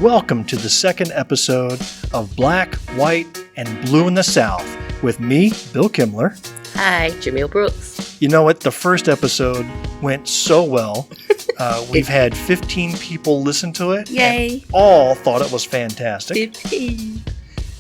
Welcome to the second episode of Black, White, and Blue in the South with me, Bill Kimler. Hi, Jumelle Brooks. You know what? The first episode went so well. We've had 15 people listen to it. Yay. And all thought it was fantastic. 15.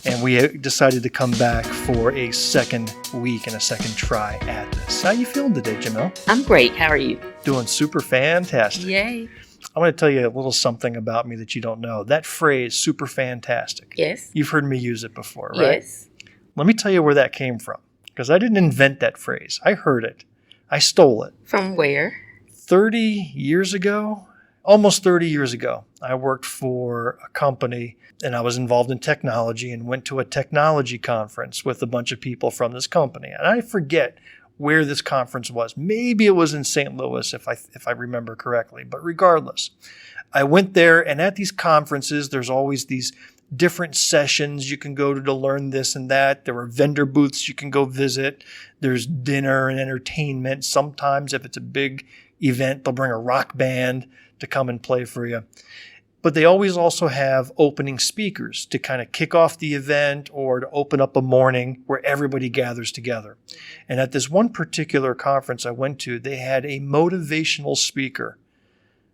And we decided to come back for a second week and a second try at this. How you feeling today, Jumelle? I'm great. How are you? Doing super fantastic. Yay. I want to tell you a little something about me that you don't know. That phrase, super fantastic. Yes. You've heard me use it before, right? Yes. Let me tell you where that came from. Because I didn't invent that phrase. I heard it. I stole it. From where? 30 years ago, almost 30 years ago, I worked for a company and I was involved in technology and went to a technology conference with a bunch of people from this company. And I forget where this conference was. Maybe it was in St. Louis if I remember correctly. But regardless, I went there, and at these conferences, there's always these different sessions you can go to learn this and that. There are vendor booths you can go visit. There's dinner and entertainment. Sometimes if it's a big event, they'll bring a rock band to come and play for you. But they always also have opening speakers to kind of kick off the event or to open up a morning where everybody gathers together. And at this one particular conference I went to, they had a motivational speaker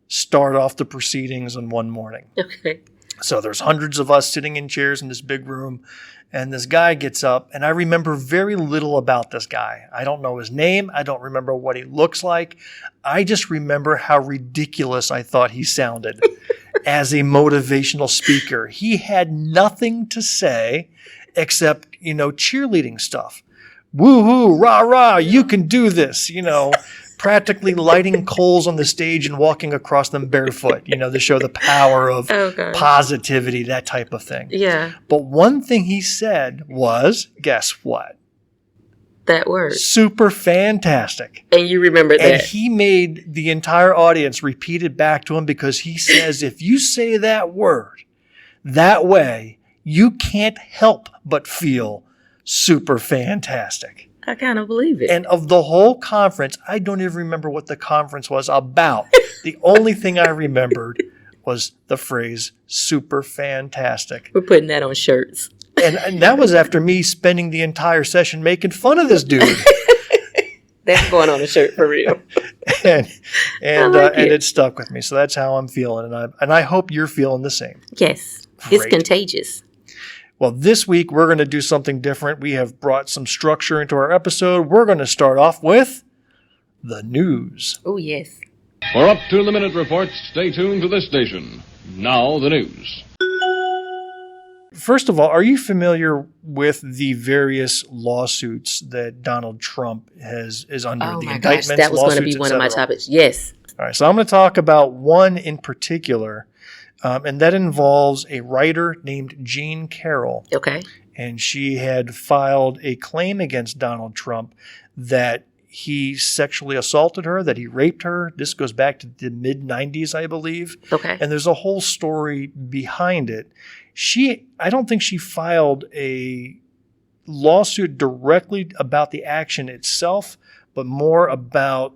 start off the proceedings on one morning. Okay. So there's hundreds of us sitting in chairs in this big room, and this guy gets up, and I remember very little about this guy. I don't know his name. I don't remember what he looks like. I just remember how ridiculous I thought he sounded as a motivational speaker. He had nothing to say except, cheerleading stuff. Woo-hoo, rah-rah, you can do this, practically lighting coals on the stage and walking across them barefoot, to show the power of positivity, that type of thing. Yeah. But one thing he said was, guess what? That word. Super fantastic. And you remember that. And he made the entire audience repeat it back to him because he says, if you say that word that way, you can't help but feel super fantastic. I kind of believe it. And of the whole conference, I don't even remember what the conference was about. The only thing I remembered was the phrase super fantastic. We're putting that on shirts. And that was after me spending the entire session making fun of this dude. That's going on a shirt for real. and it stuck with me. So that's how I'm feeling. And I hope you're feeling the same. Yes. Great. It's contagious. Well, this week we're going to do something different. We have brought some structure into our episode. We're going to start off with the news. Oh, yes. For up-to-the-minute reports, stay tuned to this station. Now the news. First of all, are you familiar with the various lawsuits that Donald Trump is under? Oh, the my indictments, gosh. That was going to be lawsuits, one of my etc.? topics. Yes. All right, so I'm going to talk about one in particular, and that involves a writer named Jean Carroll. Okay. And she had filed a claim against Donald Trump that he sexually assaulted her, that he raped her. This goes back to the mid-'90s, I believe. Okay. And there's a whole story behind it. I don't think she filed a lawsuit directly about the action itself, but more about,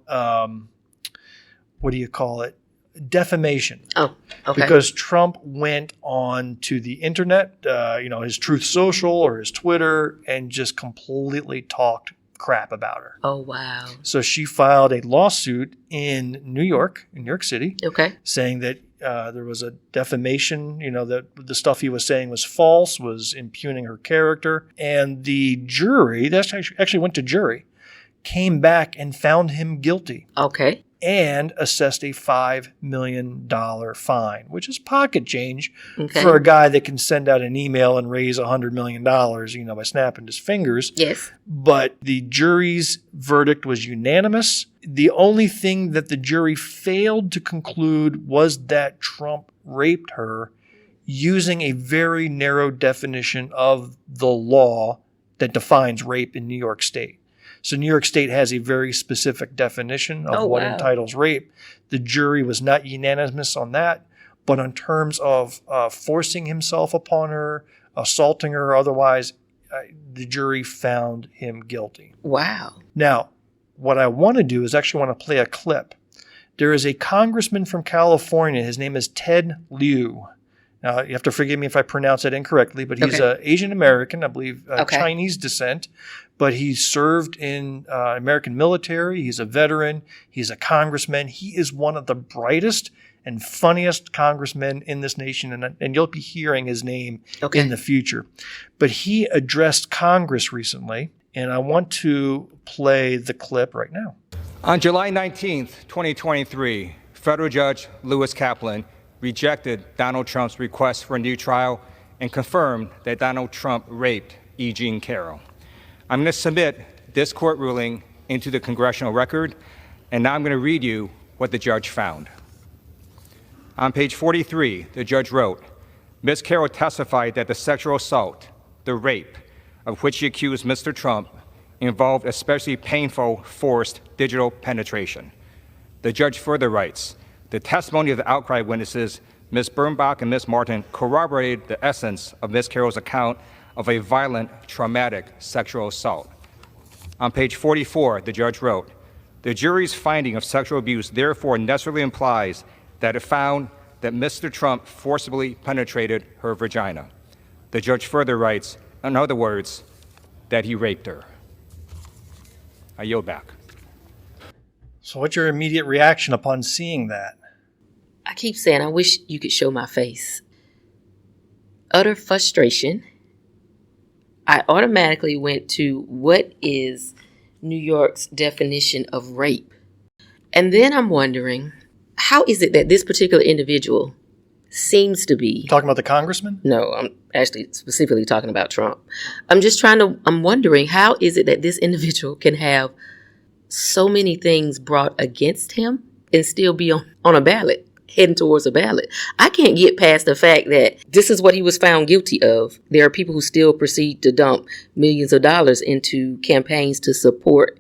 defamation. Oh, okay. Because Trump went on to the internet, his Truth Social or his Twitter, and just completely talked crap about her. Oh, wow. So she filed a lawsuit in New York City, Okay. saying that there was a defamation, that the stuff he was saying was false, was impugning her character. And the jury, that actually went to jury, came back and found him guilty. Okay. And assessed a $5 million fine, which is pocket change Okay. for a guy that can send out an email and raise $100 million, by snapping his fingers. Yes. But the jury's verdict was unanimous. The only thing that the jury failed to conclude was that Trump raped her using a very narrow definition of the law that defines rape in New York State. So New York State has a very specific definition of what entitles rape. The jury was not unanimous on that, but in terms of forcing himself upon her, assaulting her or otherwise, the jury found him guilty. Wow. Now, what I want to do is actually want to play a clip. There is a congressman from California. His name is Ted Lieu. Now, you have to forgive me if I pronounce it incorrectly, but he's Asian American, I believe, Chinese descent. But he served in American military. He's a veteran. He's a congressman. He is one of the brightest and funniest congressmen in this nation, and you'll be hearing his name in the future. But he addressed Congress recently, and I want to play the clip right now. On July 19th, 2023, federal judge Lewis Kaplan rejected Donald Trump's request for a new trial and confirmed that Donald Trump raped E. Jean Carroll. I'm going to submit this court ruling into the congressional record, and now I'm going to read you what the judge found. On page 43, the judge wrote, Ms. Carroll testified that the sexual assault, the rape, of which she accused Mr. Trump, involved especially painful, forced digital penetration. The judge further writes, the testimony of the outcry witnesses, Ms. Birnbach and Ms. Martin, corroborated the essence of Ms. Carroll's account of a violent, traumatic sexual assault. On page 44, the judge wrote, the jury's finding of sexual abuse therefore necessarily implies that it found that Mr. Trump forcibly penetrated her vagina. The judge further writes, in other words, that he raped her. I yield back. So what's your immediate reaction upon seeing that? I keep saying, I wish you could show my face. Utter frustration. I automatically went to what is New York's definition of rape? And then I'm wondering, how is it that this particular individual seems to be... Talking about the congressman? No, I'm actually specifically talking about Trump. I'm wondering, how is it that this individual can have so many things brought against him and still be on a ballot, heading towards a ballot? I can't get past the fact that this is what he was found guilty of. There are people who still proceed to dump millions of dollars into campaigns to support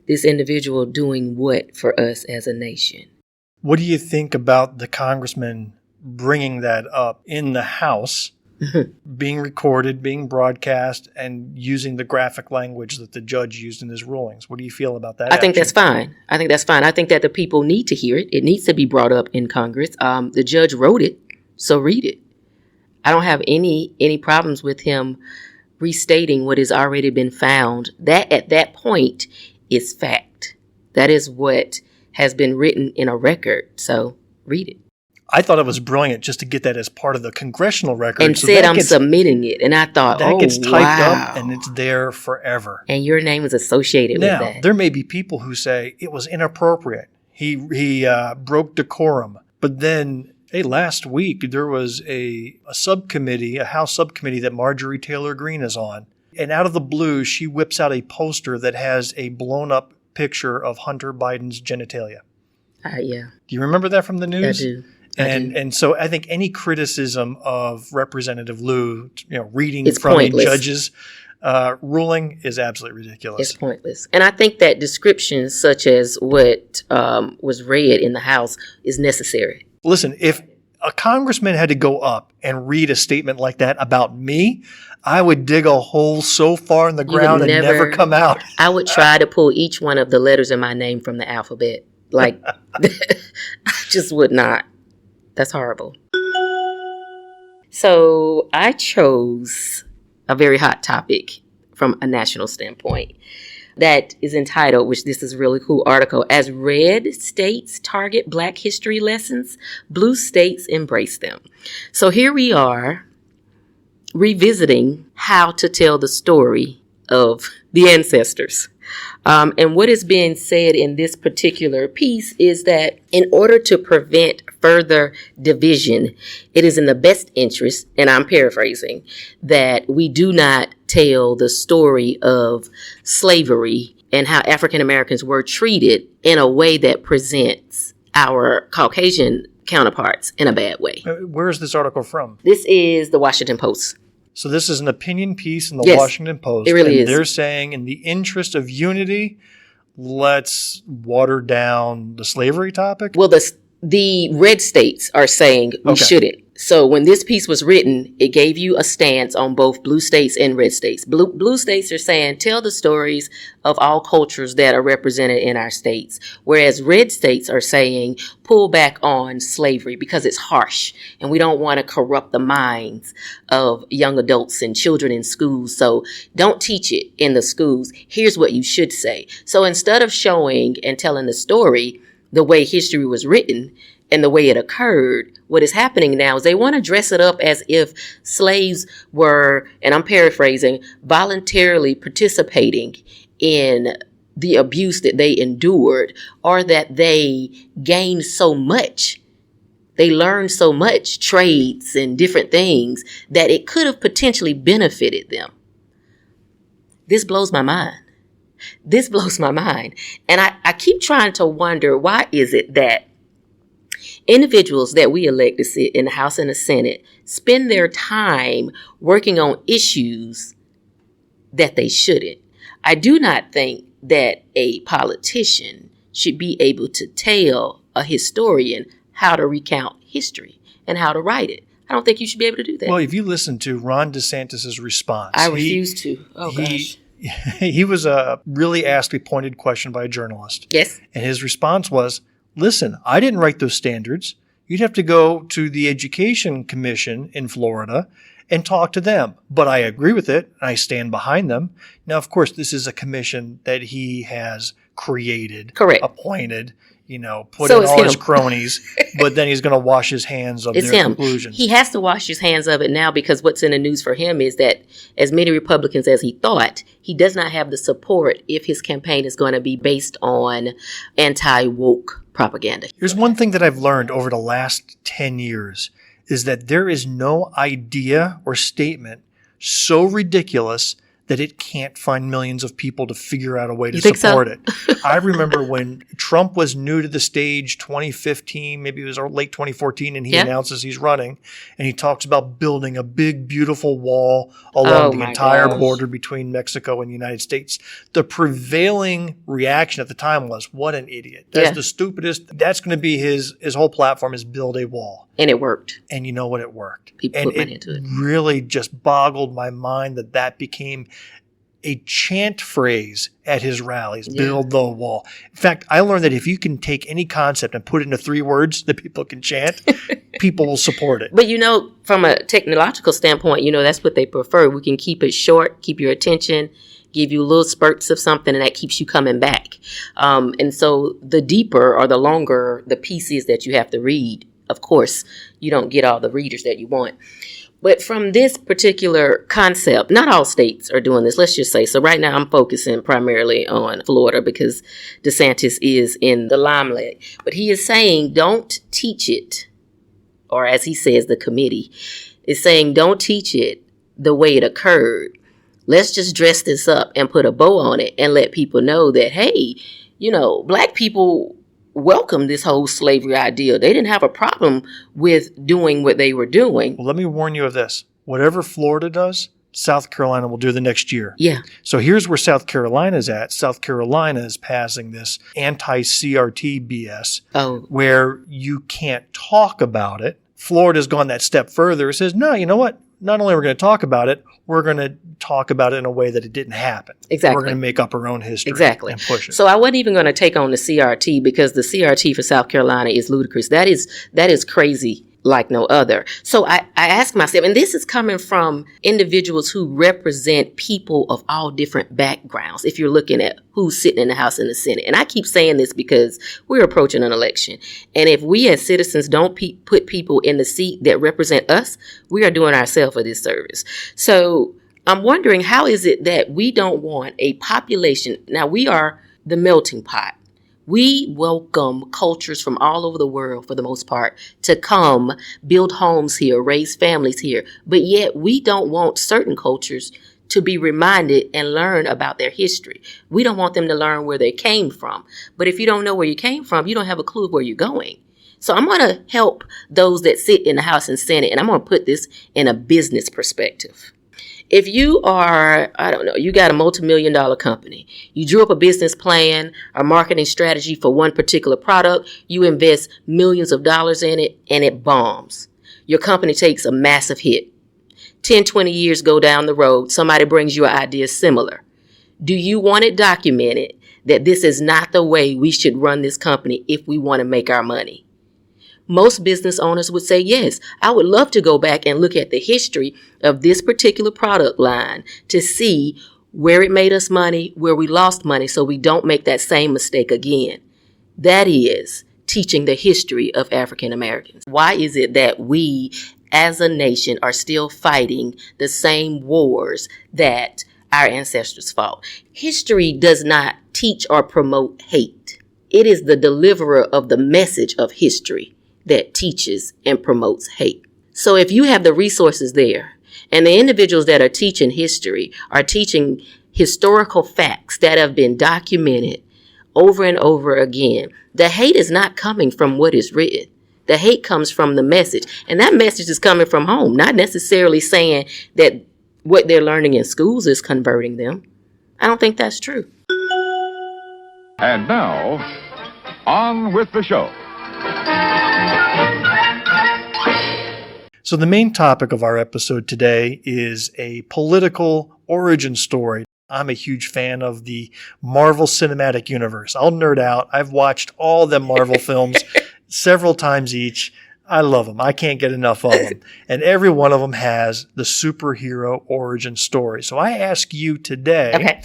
this individual doing what for us as a nation? What do you think about the congressman bringing that up in the House, being recorded, being broadcast, and using the graphic language that the judge used in his rulings? What do you feel about that? I think that's fine. I think that the people need to hear it. It needs to be brought up in Congress. The judge wrote it, so read it. I don't have any problems with him restating what has already been found. That at that point is fact. That is what has been written in a record. So read it. I thought it was brilliant just to get that as part of the congressional record. And so said I'm submitting it. And I thought, that gets typed up and it's there forever. And your name is associated with that. Now, there may be people who say it was inappropriate. He broke decorum. But then, last week there was a subcommittee, a House subcommittee that Marjorie Taylor Greene is on. And out of the blue, she whips out a poster that has a blown up picture of Hunter Biden's genitalia. Yeah. Do you remember that from the news? I do. And so I think any criticism of Representative Liu, reading it's from pointless. a judge's ruling is absolutely ridiculous. It's pointless. And I think that descriptions such as what was read in the House is necessary. Listen, if a congressman had to go up and read a statement like that about me, I would dig a hole so far in the ground and never come out. I would try to pull each one of the letters in my name from the alphabet. Like, I just would not. That's horrible. So I chose a very hot topic from a national standpoint that is entitled, which this is a really cool article, As Red States Target Black History Lessons, Blue States Embrace Them. So here we are revisiting how to tell the story of the ancestors. And what is being said in this particular piece is that in order to prevent further division, it is in the best interest, and I'm paraphrasing, that we do not tell the story of slavery and how African Americans were treated in a way that presents our Caucasian counterparts in a bad way. Where is this article from? This is the Washington Post. So this is an opinion piece in the Yes, Washington Post. it really and is. They're saying in the interest of unity, let's water down the slavery topic? Well, the red states are saying we shouldn't. So when this piece was written, it gave you a stance on both blue states and red states. Blue states are saying, tell the stories of all cultures that are represented in our states. Whereas red states are saying, pull back on slavery because it's harsh and we don't want to corrupt the minds of young adults and children in schools. So don't teach it in the schools. Here's what you should say. So instead of showing and telling the story the way history was written, and the way it occurred, what is happening now is they want to dress it up as if slaves were, and I'm paraphrasing, voluntarily participating in the abuse that they endured, or that they gained so much, they learned so much trades and different things that it could have potentially benefited them. This blows my mind. This blows my mind. And I keep trying to wonder, why is it that individuals that we elect to sit in the House and the Senate spend their time working on issues that they shouldn't? I do not think that a politician should be able to tell a historian how to recount history and how to write it. I don't think you should be able to do that. Well, if you listen to Ron DeSantis' response, I refuse to. Gosh. He was really asked a pointed question by a journalist. Yes. And his response was, listen, I didn't write those standards. You'd have to go to the Education Commission in Florida and talk to them. But I agree with it, and I stand behind them. Now, of course, this is a commission that he has created, correct, appointed, put in all his cronies, but then he's going to wash his hands of their conclusions. He has to wash his hands of it now, because what's in the news for him is that, as many Republicans as he thought, he does not have the support if his campaign is going to be based on anti-woke propaganda. Here's one thing that I've learned over the last 10 years is that there is no idea or statement so ridiculous that it can't find millions of people to figure out a way to support it. I remember when Trump was new to the stage, 2015, maybe it was late 2014, and he announces he's running, and he talks about building a big, beautiful wall along the entire border between Mexico and the United States. The prevailing reaction at the time was, what an idiot. That's the stupidest. That's going to be his whole platform, is build a wall. And it worked. And you know what? It worked. People put money into it. Really just boggled my mind that became a chant phrase at his rallies, build the wall. In fact, I learned that if you can take any concept and put it into 3 words that people can chant, people will support it. But from a technological standpoint, that's what they prefer. We can keep it short, keep your attention, give you little spurts of something, and that keeps you coming back. And so the deeper or the longer the piece is that you have to read, of course, you don't get all the readers that you want. But from this particular concept, not all states are doing this, let's just say. So right now I'm focusing primarily on Florida because DeSantis is in the limelight. But he is saying don't teach it, or as he says, the committee is saying don't teach it the way it occurred. Let's just dress this up and put a bow on it and let people know that, hey, Black people welcomed this whole slavery idea. They didn't have a problem with doing what they were doing. Well, let me warn you of this. Whatever Florida does, South Carolina will do the next year. Yeah. So here's where South Carolina's at. South Carolina is passing this anti-CRT BS where you can't talk about it. Florida's gone that step further. It says, no, you know what? Not only are we going to talk about it, we're going to talk about it in a way that it didn't happen. Exactly. We're going to make up our own history and push it. So I wasn't even going to take on the CRT because the CRT for South Carolina is ludicrous. That is crazy like no other. So I ask myself, and this is coming from individuals who represent people of all different backgrounds, if you're looking at who's sitting in the House and the Senate. And I keep saying this because we're approaching an election. And if we as citizens don't put people in the seat that represent us, we are doing ourselves a disservice. So I'm wondering, how is it that we don't want a population? Now, we are the melting pot. We welcome cultures from all over the world, for the most part, to come build homes here, raise families here. But yet we don't want certain cultures to be reminded and learn about their history. We don't want them to learn where they came from. But if you don't know where you came from, you don't have a clue of where you're going. So I'm going to help those that sit in the House and Senate, and I'm going to put this in a business perspective. If you are, you got a multi-million-dollar company, you drew up a business plan, a marketing strategy for one particular product, you invest millions of dollars in it, and it bombs. Your company takes a massive hit. 10, 20 years go down the road, somebody brings you an idea similar. Do you want it documented that this is not the way we should run this company if we want to make our money? Most business owners would say, yes, I would love to go back and look at the history of this particular product line to see where it made us money, where we lost money, so we don't make that same mistake again. That is teaching the history of African Americans. Why is it that we as a nation are still fighting the same wars that our ancestors fought? History does not teach or promote hate. It is the deliverer of the message of history that teaches and promotes hate. So if you have the resources there, and the individuals that are teaching history are teaching historical facts that have been documented over and over again, the hate is not coming from what is written. The hate comes from the message. And that message is coming from home, not necessarily saying that what they're learning in schools is converting them. I don't think that's true. And now, on with the show. So the main topic of our episode today is a political origin story. I'm a huge fan of the Marvel Cinematic Universe. I'll nerd out. I've watched all the Marvel films several times each. I love them. I can't get enough of them. And every one of them has the superhero origin story. So I ask you today,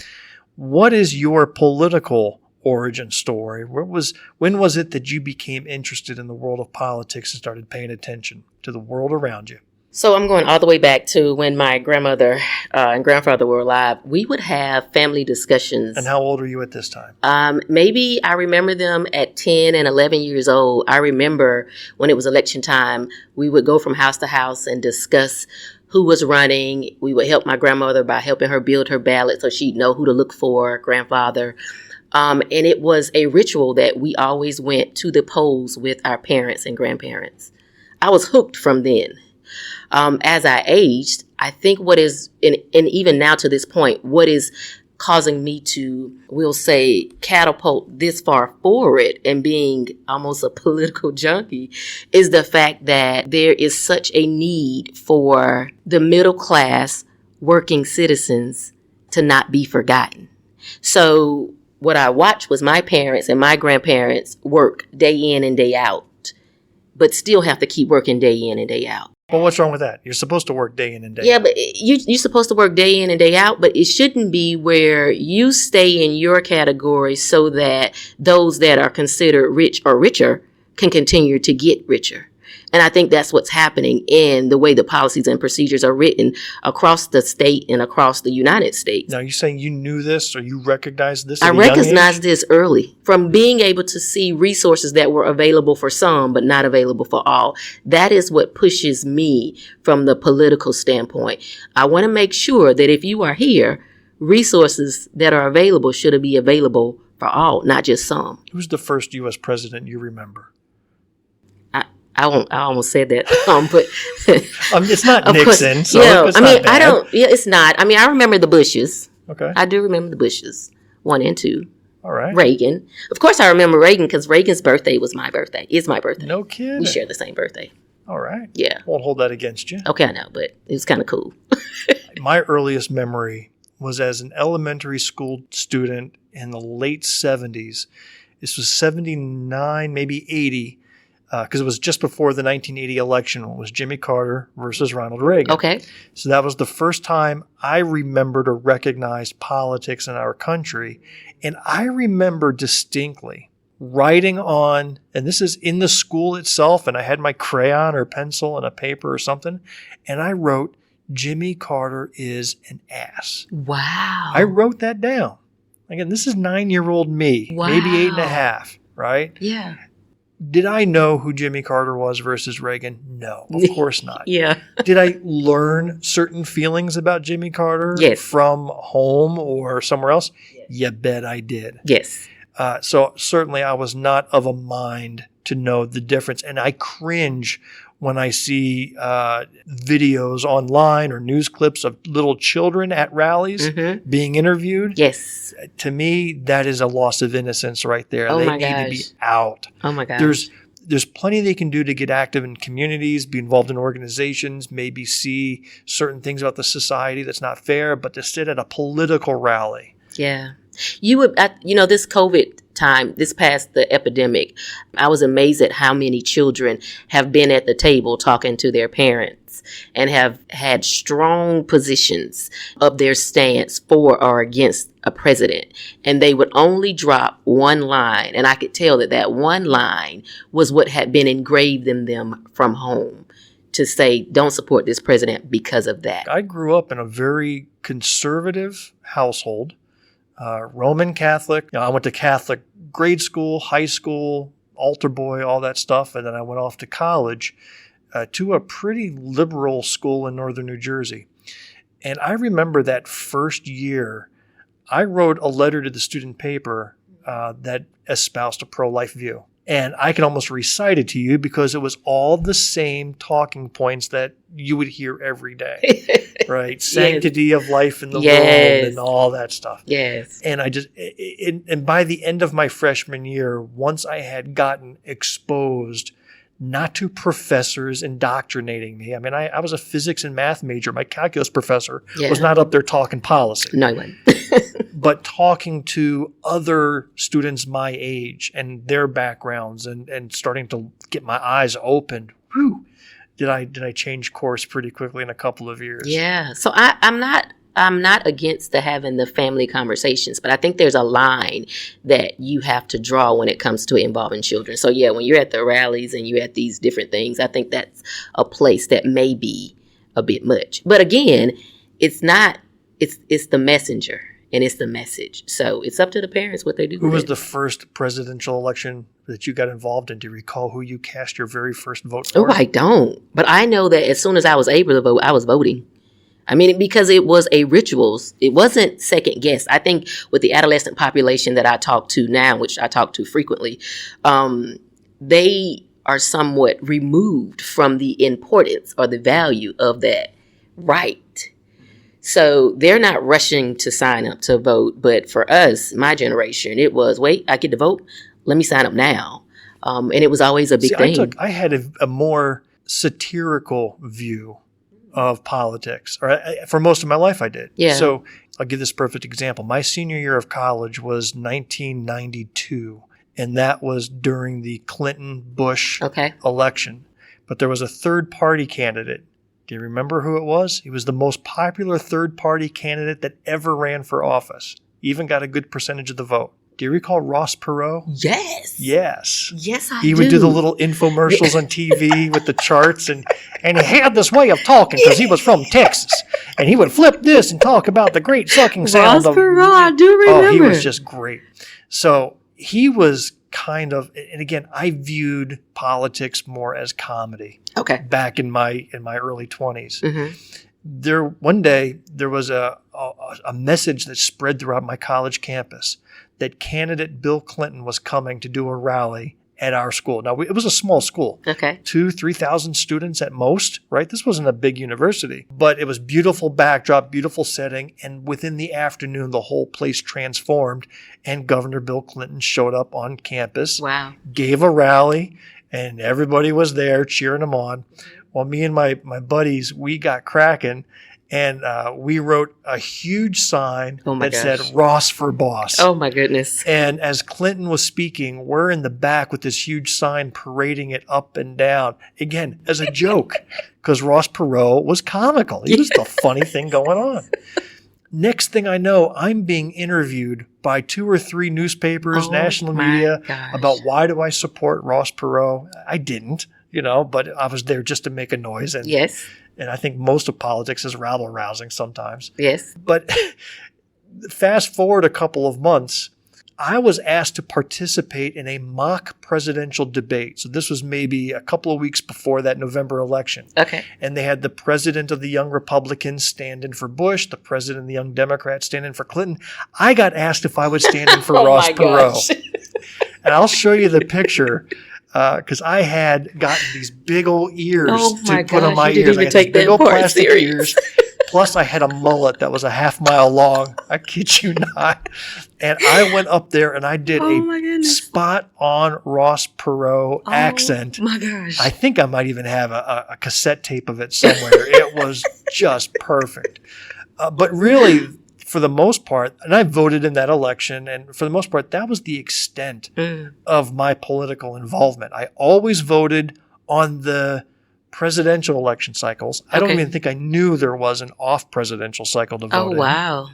What is your political origin story? When was it that you became interested in the world of politics and started paying attention to the world around you? So I'm going all the way back to when my grandmother and grandfather were alive. We would have family discussions. And how old are you at this time? Maybe I remember them at 10 and 11 years old. I remember when it was election time, we would go from house to house and discuss who was running. We would help my grandmother by helping her build her ballot so she'd know who to look for, grandfather. And it was a ritual that we always went to the polls with our parents and grandparents. I was hooked from then. As I aged, I think what is, and even now to this point, what is causing me to, we'll say, catapult this far forward and being almost a political junkie is the fact that there is such a need for the middle class working citizens to not be forgotten. So what I watched was my parents and my grandparents work day in and day out, but still have to keep working day in and day out. Well, what's wrong with that? You're supposed to work day in and day out. Yeah, but you're supposed to work day in and day out, but it shouldn't be where you stay in your category so that those that are considered rich or richer can continue to get richer. And I think that's what's happening in the way the policies and procedures are written across the state and across the United States. Now, you're saying you knew this or you recognized this? I recognized this early from being able to see resources that were available for some but not available for all. That is what pushes me from the political standpoint. I want to make sure that if you are here, resources that are available should be available for all, not just some. Who's the first U.S. president you remember? I almost said that, but it's not Nixon. Course, so it's not bad. It's not. I mean, I remember the Bushes. Okay. I do remember the Bushes, 1 and 2. All right. Reagan. Of course, I remember Reagan because Reagan's birthday was my birthday. It's my birthday. No kidding. We share the same birthday. All right. Yeah. Won't hold that against you. Okay, I know, but it was kind of cool. My earliest memory was as an elementary school student in the late 70s. This was 79, maybe 80. Because it was just before the 1980 election. It was Jimmy Carter versus Ronald Reagan. Okay. So that was the first time I remembered or recognized politics in our country. And I remember distinctly writing on, and this is in the school itself, and I had my crayon or pencil and a paper or something, and I wrote, Jimmy Carter is an ass. Wow. I wrote that down. Again, this is 9-year-old me, maybe 8.5, right? Yeah. Did I know who Jimmy Carter was versus Reagan? No, of course not. Yeah. Did I learn certain feelings about Jimmy Carter from home or somewhere else? Yes. You bet I did. Yes. So certainly I was not of a mind to know the difference. And I cringe when I see videos online or news clips of little children at rallies being interviewed. Yes. To me, that is a loss of innocence right there. Oh they my need gosh. to be out. Oh my gosh. There's there's plenty they can do to get active in communities, be involved in organizations, maybe see certain things about the society that's not fair, but to sit at a political rally. Yeah. This COVID time, this past the epidemic, I was amazed at how many children have been at the table talking to their parents and have had strong positions of their stance for or against a president. And they would only drop one line. And I could tell that one line was what had been engraved in them from home, to say, don't support this president because of that. I grew up in a very conservative household. Roman Catholic. I went to Catholic grade school, high school, altar boy, all that stuff. And then I went off to college to a pretty liberal school in northern New Jersey. And I remember that first year, I wrote a letter to the student paper that espoused a pro-life view. And I can almost recite it to you because it was all the same talking points that you would hear every day, right? Sanctity of life in the world and all that stuff. Yes. And and by the end of my freshman year, once I had gotten exposed not to professors indoctrinating me. I mean, I was a physics and math major. My calculus professor was not up there talking policy. No one. But talking to other students my age and their backgrounds and starting to get my eyes opened, did I change course pretty quickly in a couple of years. Yeah. So I'm not against having the family conversations, but I think there's a line that you have to draw when it comes to involving children. So yeah, when you're at the rallies and you're at these different things, I think that's a place that may be a bit much. But again, it's the messenger. And it's the message. So it's up to the parents what they do. Who was the first presidential election that you got involved in? Do you recall who you cast your very first vote for? Oh, I don't. But I know that as soon as I was able to vote, I was voting. I mean, because it was a rituals. It wasn't second guess. I think with the adolescent population that I talk to now, which I talk to frequently, they are somewhat removed from the importance or the value of that right. So they're not rushing to sign up to vote. But for us, my generation, it was, wait, I get to vote? Let me sign up now. And it was always a big thing. I had a more satirical view of politics. Or for most of my life, I did. Yeah. So I'll give this perfect example. My senior year of college was 1992. And that was during the Clinton-Bush election. But there was a third-party candidate. Do you remember who it was? He was the most popular third-party candidate that ever ran for office. He even got a good percentage of the vote. Do you recall Ross Perot? Yes. Yes. Yes, I do. He would do the little infomercials on TV with the charts, and he had this way of talking because he was from Texas. And he would flip this and talk about the great sucking sound Ross Perot, I do remember. Oh, he was just great. So he was kind of, and again, I viewed politics more as comedy. Okay. Back in my early 20s. Mm-hmm. One day there was a message that spread throughout my college campus that candidate Bill Clinton was coming to do a rally at our school. Now, it was a small school. Okay. 2,000-3,000 students at most, right? This wasn't a big university. But it was beautiful backdrop, beautiful setting, and within the afternoon, the whole place transformed, and Governor Bill Clinton showed up on campus. Wow. Gave a rally, and everybody was there cheering him on. Well, me and my buddies, we got cracking, and we wrote a huge sign that said Ross for Boss. Oh, my goodness. And as Clinton was speaking, we're in the back with this huge sign parading it up and down, again, as a joke, because Ross Perot was comical. He was the funny thing going on. Next thing I know, I'm being interviewed by 2 or 3 newspapers, national media, about why do I support Ross Perot. I didn't, but I was there just to make a noise. And, yes. And I think most of politics is rabble-rousing sometimes. Yes. But fast forward a couple of months, I was asked to participate in a mock presidential debate. So this was maybe a couple of weeks before that November election. Okay. And they had the president of the Young Republicans stand in for Bush, the president of the Young Democrats stand in for Clinton. I got asked if I would stand in for Ross Perot. And I'll show you the picture because I had gotten these big old ears to put on my ears. I had these big old plastic ears Plus, I had a mullet that was a half-mile long. I kid you not. And I went up there and I did a spot-on Ross Perot accent. Oh, my gosh. I think I might even have a cassette tape of it somewhere. It was just perfect. But really, for the most part, and I voted in that election, and for the most part, that was the extent of my political involvement. I always voted on the presidential election cycles. I don't even think I knew there was an off-presidential cycle to vote in. Oh, wow.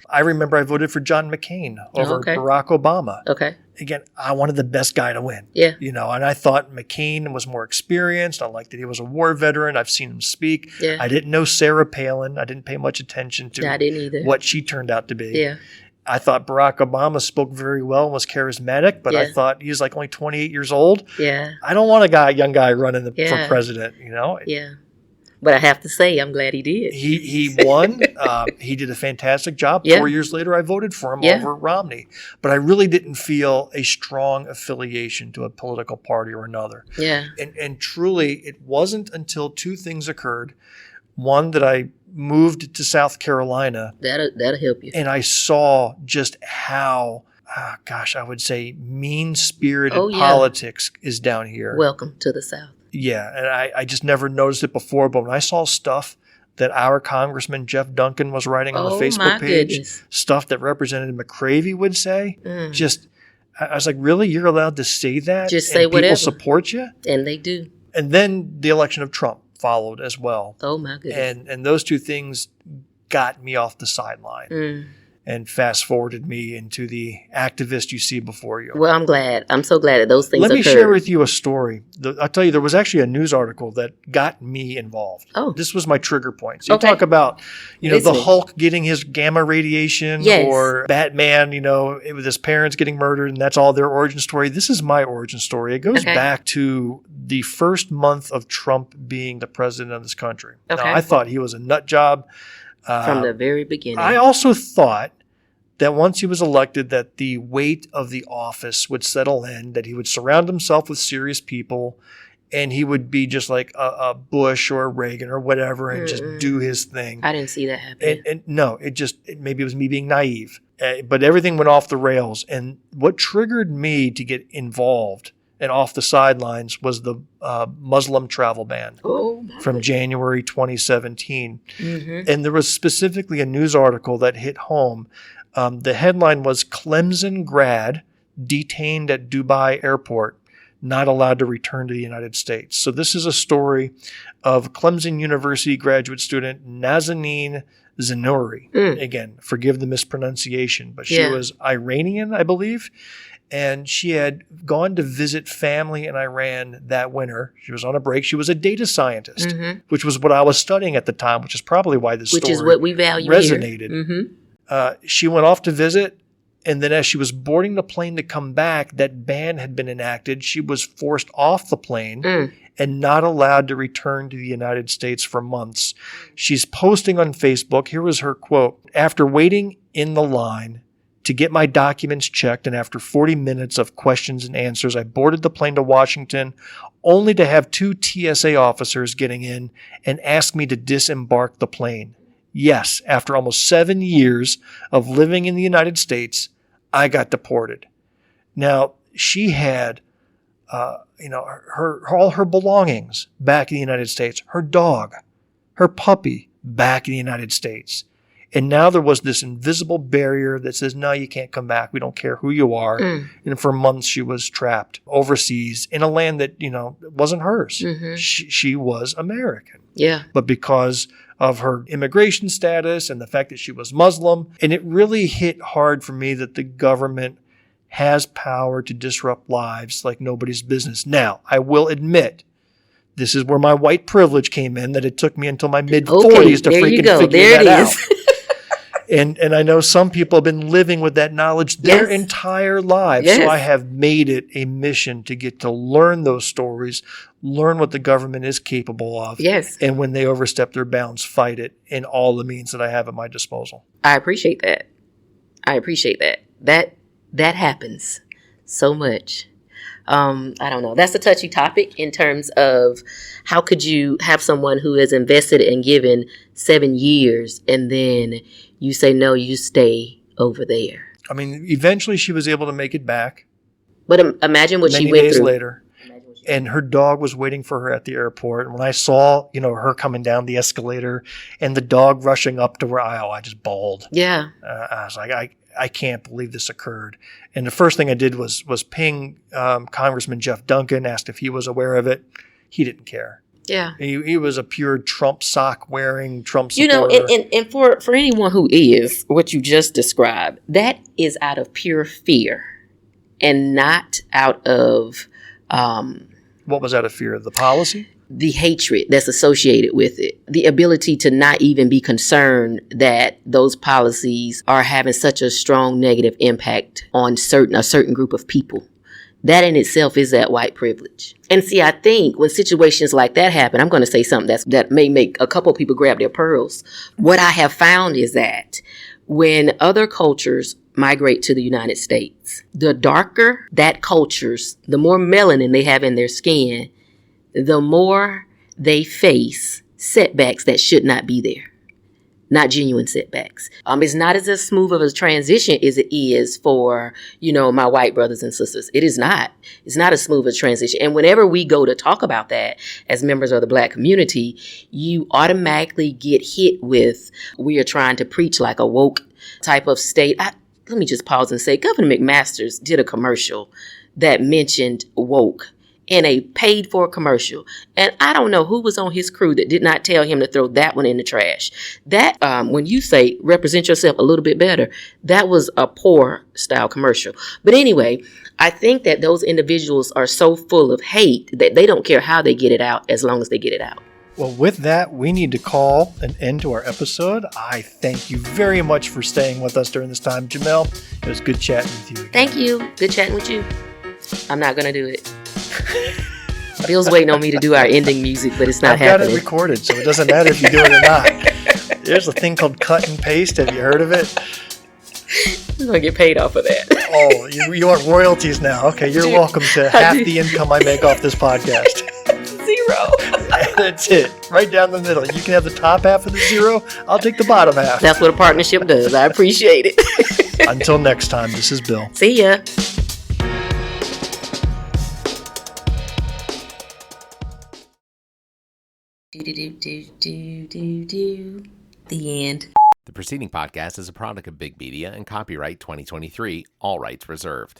I remember I voted for John McCain over Barack Obama. Okay. Again, I wanted the best guy to win. Yeah. And I thought McCain was more experienced. I liked that he was a war veteran. I've seen him speak. Yeah. I didn't know Sarah Palin. I didn't pay much attention to I didn't either. what she turned out to be. Yeah. I thought Barack Obama spoke very well and was charismatic, but I thought he was like only 28 years old. Yeah. I don't want a young guy running for president, Yeah. But I have to say, I'm glad he did. He won. He did a fantastic job. Yeah. 4 years later, I voted for him over Romney. But I really didn't feel a strong affiliation to a political party or another. Yeah. And truly, it wasn't until two things occurred. One, that I moved to South Carolina. That'll help you. And I saw just how, I would say mean-spirited politics is down here. Welcome to the South. Yeah, and I just never noticed it before, but when I saw stuff that our Congressman Jeff Duncan was writing on the Facebook page, stuff that Representative McCravey would say, I was like, really? You're allowed to say that? Just say whatever. People support you? And they do. And then the election of Trump followed as well. Oh, my goodness. And those two things got me off the sideline. And fast forwarded me into the activist you see before you. Well, I'm glad. I'm so glad that those things occurred. Let me occurred. share with you a story. I'll tell you, there was actually a news article that got me involved. Oh. This was my trigger point. So you talk about, the Hulk getting his gamma radiation or Batman, with his parents getting murdered, and that's all their origin story. This is my origin story. It goes back to the first month of Trump being the president of this country. Okay. Now, I thought he was a nut job. From the very beginning. I also thought that once he was elected, that the weight of the office would settle in, that he would surround himself with serious people, and he would be just like a Bush or a Reagan or whatever and just do his thing. I didn't see that happen. And no, maybe it was me being naive. But everything went off the rails. And what triggered me to get involved and off the sidelines was the Muslim travel ban from January 2017. And there was specifically a news article that hit home. The headline was Clemson grad detained at Dubai airport, not allowed to return to the United States. So this is a story of Clemson University graduate student Nazanin Zinouri. Again, forgive the mispronunciation, but she was Iranian, I believe. And she had gone to visit family in Iran that winter. She was on a break. She was a data scientist, which was what I was studying at the time, which is probably why this story is what we value resonated. Here. She went off to visit, and then as she was boarding the plane to come back, that ban had been enacted. She was forced off the plane and not allowed to return to the United States for months. She's posting on Facebook. Here was her quote. "After waiting in the line to get my documents checked, and after 40 minutes of questions and answers, I boarded the plane to Washington, only to have 2 TSA officers getting in and ask me to disembark the plane. Yes, after almost 7 years of living in the United States, I got deported." Now, she had, all her belongings back in the United States, her dog, her puppy back in the United States. And now there was this invisible barrier that says, no, you can't come back. We don't care who you are. And for months, she was trapped overseas in a land that, wasn't hers. She was American. Yeah. But because of her immigration status and the fact that she was Muslim, and it really hit hard for me that the government has power to disrupt lives like nobody's business. Now, I will admit, this is where my white privilege came in, that it took me until my mid-40s to freaking figure that out. And I know some people have been living with that knowledge their entire lives. So I have made it a mission to get to learn those stories, learn what the government is capable of. Yes. And when they overstep their bounds, fight it in all the means that I have at my disposal. I appreciate that. That happens so much. I don't know. That's a touchy topic in terms of how could you have someone who has invested and given 7 years and then you say, no, you stay over there. I mean, eventually she was able to make it back. But imagine what she Many went days through. later. And her dog was waiting for her at the airport. And when I saw, her coming down the escalator and the dog rushing up to her aisle, I just bawled. Yeah. I was like, I can't believe this occurred. And the first thing I did was ping Congressman Jeff Duncan, asked if he was aware of it. He didn't care. Yeah. He was a pure Trump sock wearing Trump supporter. And for anyone who is what you just described, that is out of pure fear and not out of what was out of fear? The policy? The hatred that's associated with it. The ability to not even be concerned that those policies are having such a strong negative impact on a certain group of people. That in itself is that white privilege. And see, I think when situations like that happen, I'm going to say something that may make a couple people grab their pearls. What I have found is that when other cultures migrate to the United States, the darker that culture's, the more melanin they have in their skin, the more they face setbacks that should not be there. Not genuine setbacks. It's not as smooth of a transition as it is for, my white brothers and sisters. It is not. It's not as smooth a transition. And whenever we go to talk about that as members of the Black community, you automatically get hit with, we are trying to preach like a woke type of state. Let me just pause and say, Governor McMaster's did a commercial that mentioned woke in a paid for commercial. And I don't know who was on his crew that did not tell him to throw that one in the trash. That, when you say represent yourself a little bit better, that was a poor style commercial. But anyway, I think that those individuals are so full of hate that they don't care how they get it out as long as they get it out. Well, with that, we need to call an end to our episode. I thank you very much for staying with us during this time, Jumelle. It was good chatting with you again. Thank you. Good chatting with you. I'm not going to do it. Bill's waiting on me to do our ending music, but it's not happening. I've got it recorded, so it doesn't matter if you do it or not. There's a thing called cut and paste. Have you heard of it? I'm going to get paid off of that. Oh, you want royalties now. Okay, you're welcome to half the income I make off this podcast. 0. That's it. Right down the middle. You can have the top half of the 0. I'll take the bottom half. That's what a partnership does. I appreciate it. Until next time, this is Bill. See ya. The end. The preceding podcast is a product of Big Media and copyright 2023, all rights reserved.